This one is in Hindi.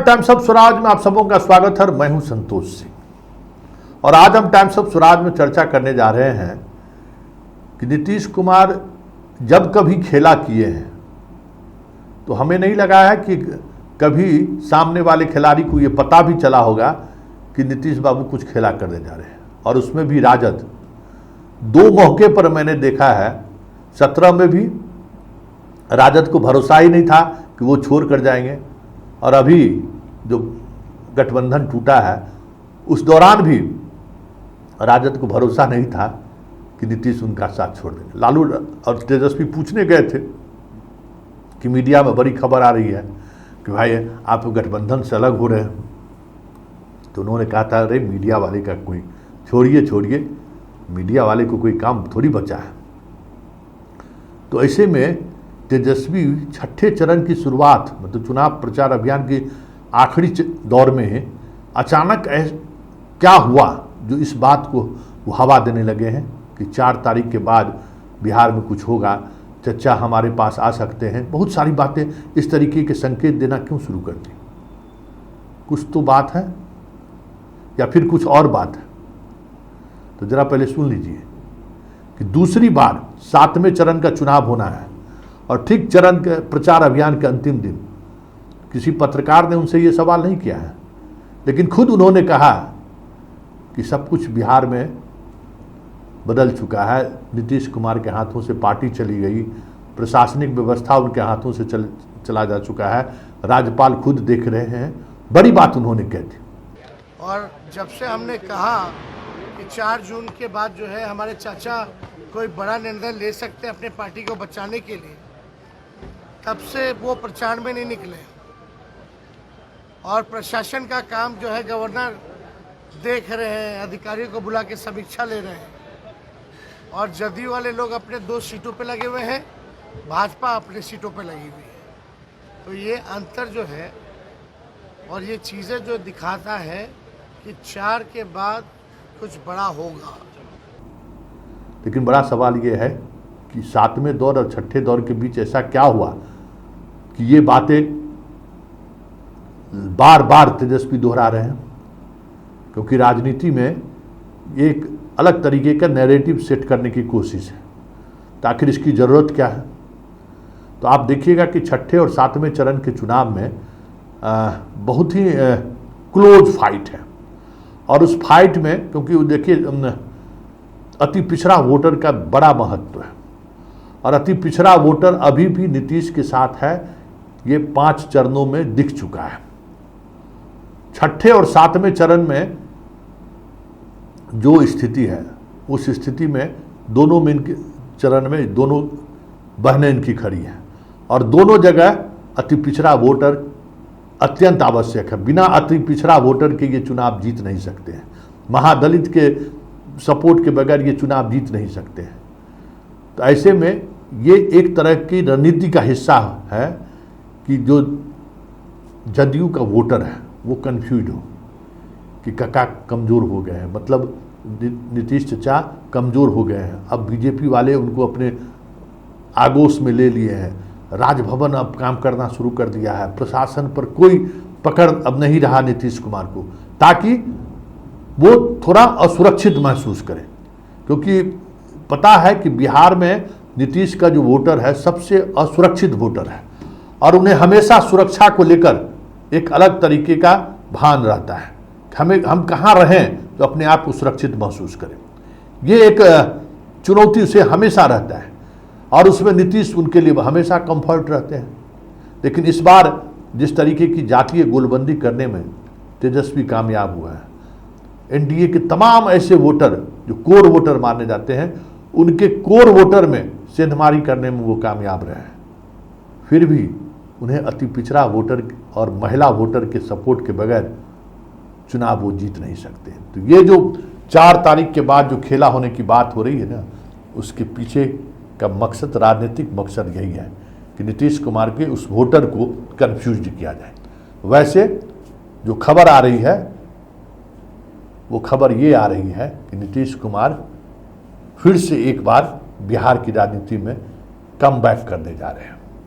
टाइम्स ऑफ स्वराज में आप सबों का स्वागत है। मैं हूं संतोष सिंह और आज हम टाइम्स ऑफ स्वराज में चर्चा करने जा रहे हैं कि नीतीश कुमार जब कभी खेला किए हैं तो हमें नहीं लगा है कि कभी सामने वाले खिलाड़ी को ये पता भी चला होगा कि नीतीश बाबू कुछ खेला करने जा रहे हैं, और उसमें भी राजद। दो मौके पर मैंने देखा है, 17 में भी राजद को भरोसा ही नहीं था कि वो छोड़ कर जाएंगे, और अभी जो गठबंधन टूटा है उस दौरान भी राजद को भरोसा नहीं था कि नीतीश उनका साथ छोड़ देंगे। लालू और तेजस्वी पूछने गए थे कि मीडिया में बड़ी खबर आ रही है कि भाई आप गठबंधन से अलग हो रहे हैं, तो उन्होंने कहा था अरे मीडिया वाले का कोई छोड़िए, मीडिया वाले को कोई काम थोड़ी बचा है। तो ऐसे में तेजस्वी छठे चरण की शुरुआत, मतलब चुनाव प्रचार अभियान के आखिरी दौर में अचानक क्या हुआ जो इस बात को वो हवा देने लगे हैं कि 4 तारीख के बाद बिहार में कुछ होगा, चचा हमारे पास आ सकते हैं। बहुत सारी बातें इस तरीके के संकेत देना क्यों शुरू कर दी? कुछ तो बात है या फिर कुछ और बात है? तो जरा पहले सुन लीजिए कि दूसरी बार 7वें चरण का चुनाव होना है और ठीक चरण के प्रचार अभियान के अंतिम दिन किसी पत्रकार ने उनसे ये सवाल नहीं किया है, लेकिन खुद उन्होंने कहा कि सब कुछ बिहार में बदल चुका है, नीतीश कुमार के हाथों से पार्टी चली गई, प्रशासनिक व्यवस्था उनके हाथों से चला जा चुका है, राज्यपाल खुद देख रहे हैं। बड़ी बात उन्होंने कह दी। और जब से हमने कहा कि 4 जून के बाद जो है हमारे चाचा कोई बड़ा निर्णय ले सकते हैं अपने पार्टी को बचाने के लिए, तब से वो प्रचार में नहीं निकले। और प्रशासन का काम जो है गवर्नर देख रहे हैं, अधिकारियों को बुला के समीक्षा ले रहे हैं, और जदयू वाले लोग अपने 2 सीटों पे लगे हुए हैं, भाजपा अपने सीटों पे लगी हुई है। तो ये अंतर जो है और ये चीज़ें जो दिखाता है कि 4 के बाद कुछ बड़ा होगा। लेकिन बड़ा सवाल ये है कि 7वें दौर और छठे दौर के बीच ऐसा क्या हुआ कि ये बातें बार बार तेजस्वी दोहरा रहे हैं? क्योंकि राजनीति में एक अलग तरीके का नैरेटिव सेट करने की कोशिश है, तो आखिर इसकी ज़रूरत क्या है? तो आप देखिएगा कि छठे और 7वें चरण के चुनाव में बहुत ही क्लोज फाइट है, और उस फाइट में क्योंकि देखिए अति पिछड़ा वोटर का बड़ा महत्व है, और अति पिछड़ा वोटर अभी भी नीतीश के साथ है, ये 5 चरणों में दिख चुका है। छठे और 7वें चरण में जो स्थिति है, उस स्थिति में दोनों में इनके चरण में दोनों बहनें इनकी खड़ी हैं, और दोनों जगह अति पिछड़ा वोटर अत्यंत आवश्यक है। बिना अति पिछड़ा वोटर के ये चुनाव जीत नहीं सकते हैं, महादलित के सपोर्ट के बगैर ये चुनाव जीत नहीं सकते हैं। तो ऐसे में ये एक तरह की रणनीति का हिस्सा है कि जो जदयू का वोटर है वो कंफ्यूज हो कि काका कमज़ोर हो गए हैं, मतलब नीतीश चचा कमज़ोर हो गए हैं, अब बीजेपी वाले उनको अपने आगोश में ले लिए हैं, राजभवन अब काम करना शुरू कर दिया है, प्रशासन पर कोई पकड़ अब नहीं रहा नीतीश कुमार को, ताकि वो थोड़ा असुरक्षित महसूस करें। क्योंकि पता है कि बिहार में नीतीश का जो वोटर है सबसे असुरक्षित वोटर है, और उन्हें हमेशा सुरक्षा को लेकर एक अलग तरीके का भान रहता है। हम कहाँ रहें तो अपने आप को सुरक्षित महसूस करें, ये एक चुनौती उसे हमेशा रहता है, और उसमें नीतीश उनके लिए हमेशा कंफर्ट रहते हैं। लेकिन इस बार जिस तरीके की जातीय गोलबंदी करने में तेजस्वी कामयाब हुआ है, एनडीए के तमाम ऐसे वोटर जो कोर वोटर माने जाते हैं, उनके कोर वोटर में सेंधमारी करने में वो कामयाब रहे हैं। फिर भी उन्हें अति पिछड़ा वोटर और महिला वोटर के सपोर्ट के बगैर चुनाव वो जीत नहीं सकते। तो ये जो 4 तारीख के बाद जो खेला होने की बात हो रही है ना, उसके पीछे का मकसद, राजनीतिक मकसद यही है कि नीतीश कुमार के उस वोटर को कंफ्यूज किया जाए। वैसे जो खबर आ रही है वो खबर ये आ रही है कि नीतीश कुमार फिर से एक बार बिहार की राजनीति में कम बैक करने जा रहे हैं।